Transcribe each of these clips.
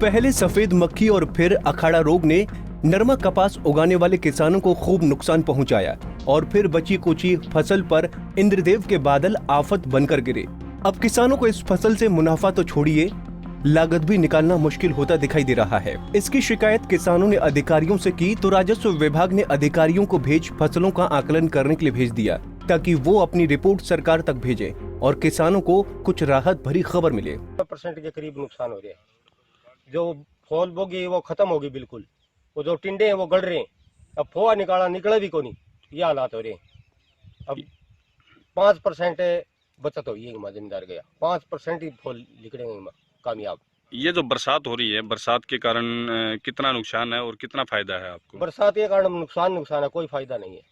पहले सफेद मक्खी और फिर अखाड़ा रोग ने नरमा कपास उगाने वाले किसानों को खूब नुकसान पहुंचाया और फिर बची कुची फसल पर इंद्रदेव के बादल आफत बनकर गिरे। अब किसानों को इस फसल से मुनाफा तो छोड़िए, लागत भी निकालना मुश्किल होता दिखाई दे रहा है। इसकी शिकायत किसानों ने अधिकारियों से की तो राजस्व विभाग ने अधिकारियों को भेज फसलों का आकलन करने के लिए भेज दिया ताकि वो अपनी रिपोर्ट सरकार तक भेजें और किसानों को कुछ राहत भरी खबर मिले। 10% के करीब नुकसान हो रहा है। जो फॉल बोगी वो खत्म होगी बिल्कुल, वो जो टिंडे हैं वो गड़ रहे हैं। अब फोआ निकला भी को नहीं, ये हालात हो रहे हैं। अब 5% बचत हुई है, जमींदार गया 5% ही फॉल निकलेंगे कामयाब। ये जो बरसात हो रही है, बरसात के कारण कितना नुकसान है और कितना फायदा है आपको? बरसात के कारण नुकसान है, कोई फायदा नहीं है।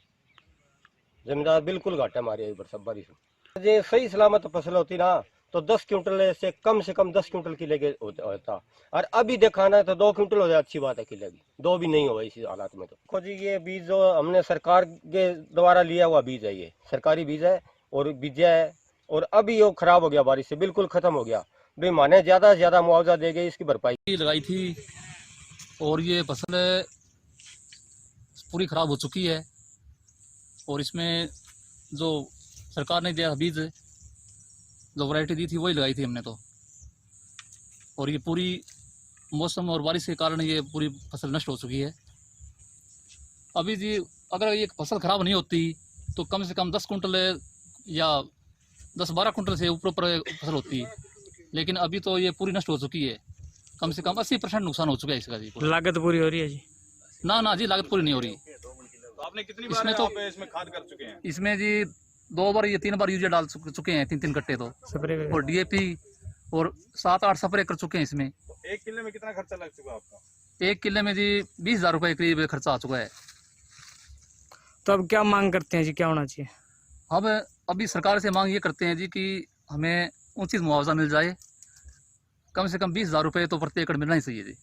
जमींदार बिल्कुल घाटा मारे बरसात बारिश में। ये सही सलामत फसल होती ना तो 10 क्विंटल से कम 10 क्विंटल की लेके होता, और अभी देखा ना तो 2 क्विंटल हो जाए, अच्छी बात है कि लेगी 2 भी नहीं हुआ इसी हालात में। तो देखो जी, ये बीज जो हमने सरकार के द्वारा लिया हुआ बीज है, ये सरकारी बीज है और बीजा है, और अभी वो खराब हो गया, बारिश से बिल्कुल खत्म हो गया। भाई माने ज्यादा से ज्यादा मुआवजा दे गए, इसकी भरपाई लगाई थी और ये फसल पूरी खराब हो चुकी है। और इसमें जो सरकार ने दिया बीज, जो वैरायटी दी थी वही लगाई थी हमने तो, और ये पूरी मौसम और बारिश के कारण ये पूरी फसल नष्ट हो चुकी है। अभी जी अगर ये फसल खराब नहीं होती तो कम से कम 10 कुंटल या 10-12 कुंटल से ऊपर फसल होती, लेकिन अभी तो ये पूरी नष्ट हो चुकी है। कम से कम 80% नुकसान हो चुका है इसका जी। लागत पूरी हो रही है जी? ना जी, लागत पूरी नहीं हो रही। तो आपने कितनी बार इसमें खाद कर चुके हैं? इसमें जी 2 बार या 3 बार यूरिया डाल चुके हैं, 3 कट्टे तो स्प्रे और डीएपी और 7-8 स्प्रे कर चुके हैं इसमें। 1 किले में कितना खर्चा लग चुका आपका? 1 किले में जी 20,000 रुपए करीब खर्चा आ चुका है। तो अब क्या मांग करते हैं जी, क्या होना चाहिए? हम अभी सरकार से मांग ये करते हैं जी कि हमें उचित मुआवजा मिल जाए, कम से कम 20,000 रुपए तो प्रति एकड़ मिलना ही चाहिए जी।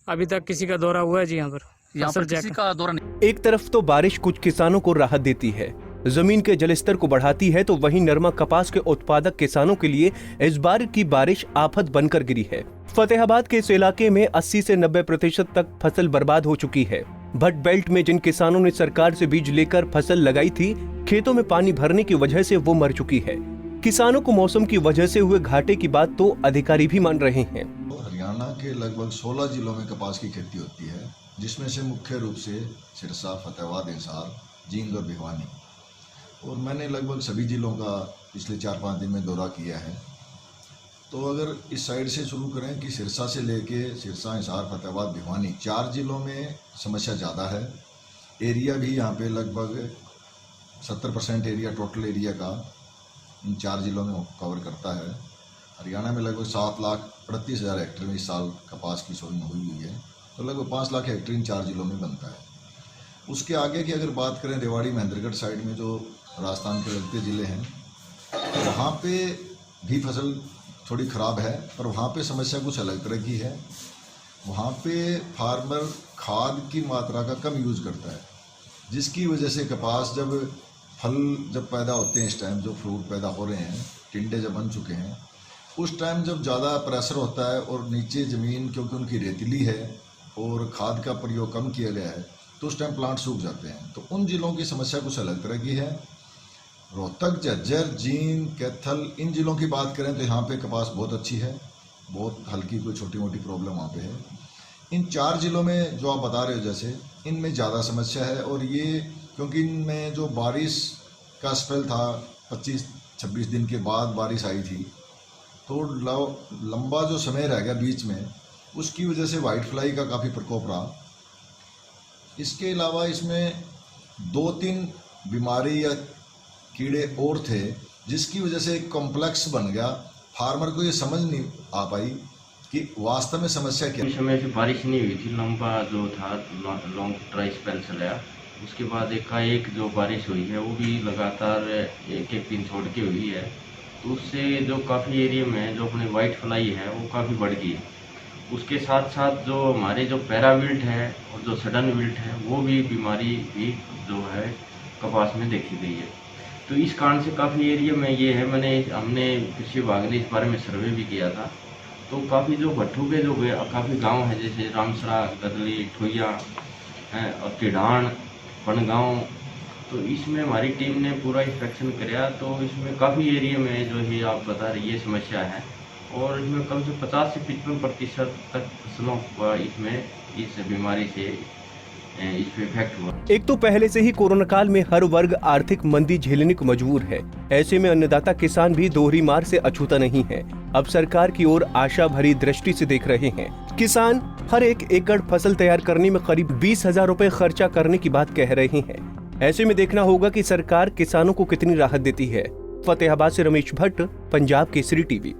अभी तक किसी का दौरा हुआ है जी यहाँ पर किसी का दौरा नहीं। एक तरफ तो बारिश कुछ किसानों को राहत देती है, जमीन के जलस्तर को बढ़ाती है, तो वहीं नरमा कपास के उत्पादक किसानों के लिए इस बार की बारिश आफत बनकर गिरी है। फतेहाबाद के इस इलाके में 80 से 90% तक फसल बर्बाद हो चुकी है। भट बेल्ट में जिन किसानों ने सरकार से बीज लेकर फसल लगाई थी, खेतों में पानी भरने की वजह से वो मर चुकी है। किसानों को मौसम की वजह से हुए घाटे की बात तो अधिकारी भी मान रहे हैं। हरियाणा के लगभग 16 जिलों में कपास की खेती होती है, जिसमें से मुख्य रूप से सिरसा, फतेहाबाद, हिसार, जींद और भिवानी। और मैंने लगभग सभी जिलों का पिछले 4-5 दिन में दौरा किया है। तो अगर इस साइड से शुरू करें कि सिरसा से लेके सिरसा, हिसार, फतेहाबाद, भिवानी 4 जिलों में समस्या ज़्यादा है। एरिया भी यहाँ पे लगभग 70% एरिया टोटल एरिया का इन 4 जिलों में कवर करता है। हरियाणा में लगभग 7,38,000 हेक्टेयर में इस साल कपास की सोइंग हुई है, तो लगभग 5 लाख हेक्टेयर इन 4 जिलों में बनता है। उसके आगे की अगर बात करें, रेवाड़ी, महेंद्रगढ़ साइड में जो राजस्थान के लगते ज़िले हैं, वहाँ पे भी फसल थोड़ी ख़राब है, पर वहाँ पे समस्या कुछ अलग तरह की है। वहाँ पे फार्मर खाद की मात्रा का कम यूज़ करता है, जिसकी वजह से कपास फल जब पैदा होते हैं, इस टाइम जो फ्रूट पैदा हो रहे हैं, टिंडे जब बन चुके हैं, उस टाइम जब ज़्यादा प्रेशर होता है और नीचे ज़मीन क्योंकि उनकी रेतीली है और खाद का प्रयोग कम किया गया है, तो उस टाइम प्लांट सूख जाते हैं। तो उन जिलों की समस्या कुछ अलग तरह की है। रोहतक, झज्जर, जींद, कैथल, इन जिलों की बात करें तो यहाँ पे कपास बहुत अच्छी है, बहुत हल्की कोई छोटी मोटी प्रॉब्लम वहाँ पे है। इन 4 जिलों में जो आप बता रहे हो, जैसे इनमें ज़्यादा समस्या है। और ये क्योंकि इनमें जो बारिश का स्पेल था, 25-26 दिन के बाद बारिश आई थी, तो लंबा जो समय रह गया बीच में, उसकी वजह से वाइट फ्लाई का काफ़ी प्रकोप रहा। इसके अलावा इसमें 2-3 बीमारी या कीड़े और थे, जिसकी वजह से एक कॉम्प्लेक्स बन गया। फार्मर को ये समझ नहीं आ पाई कि वास्तव में समस्या क्या है। समय से बारिश नहीं हुई थी, लंबा जो था लॉन्ग ड्राई स्पेल चला। उसके बाद एकाएक जो बारिश हुई है वो भी लगातार एक दिन छोड़ के हुई है, तो उससे जो काफ़ी एरिया में जो अपने वाइट फ्लाई है वो काफ़ी बढ़ गई है। उसके साथ साथ जो हमारे जो पैराविल्ट है और जो सडन विल्ट है, वो भी बीमारी भी जो है कपास में देखी गई है। तो इस कारण से काफ़ी एरिया में ये है, हमने कृषि विभाग ने इस बारे में सर्वे भी किया था, तो काफ़ी जो भट्टू के जो काफ़ी गांव है, जैसे रामसरा, गदली, ठोइया और किडान, बनगांव, तो इसमें हमारी टीम ने पूरा इंस्पेक्शन कराया। तो इसमें काफ़ी एरिया में जो है आप बता रही ये समस्या है, और इसमें कम से 50 से 55% तक फसलों का इसमें इस बीमारी से इस पे इफेक्ट हुआ। एक तो पहले से ही कोरोना काल में हर वर्ग आर्थिक मंदी झेलने को मजबूर है। ऐसे में अन्नदाता किसान भी दोहरी मार से अछूता नहीं है। अब सरकार की ओर आशा भरी दृष्टि से देख रहे हैं। किसान हर एक एकड़ फसल तैयार करने में करीब 20,000 रुपए खर्चा करने की बात कह रहे हैं। ऐसे में देखना होगा कि सरकार किसानों को कितनी राहत देती है। फतेहाबाद से रमेश भट्ट, पंजाब केसरी टीवी।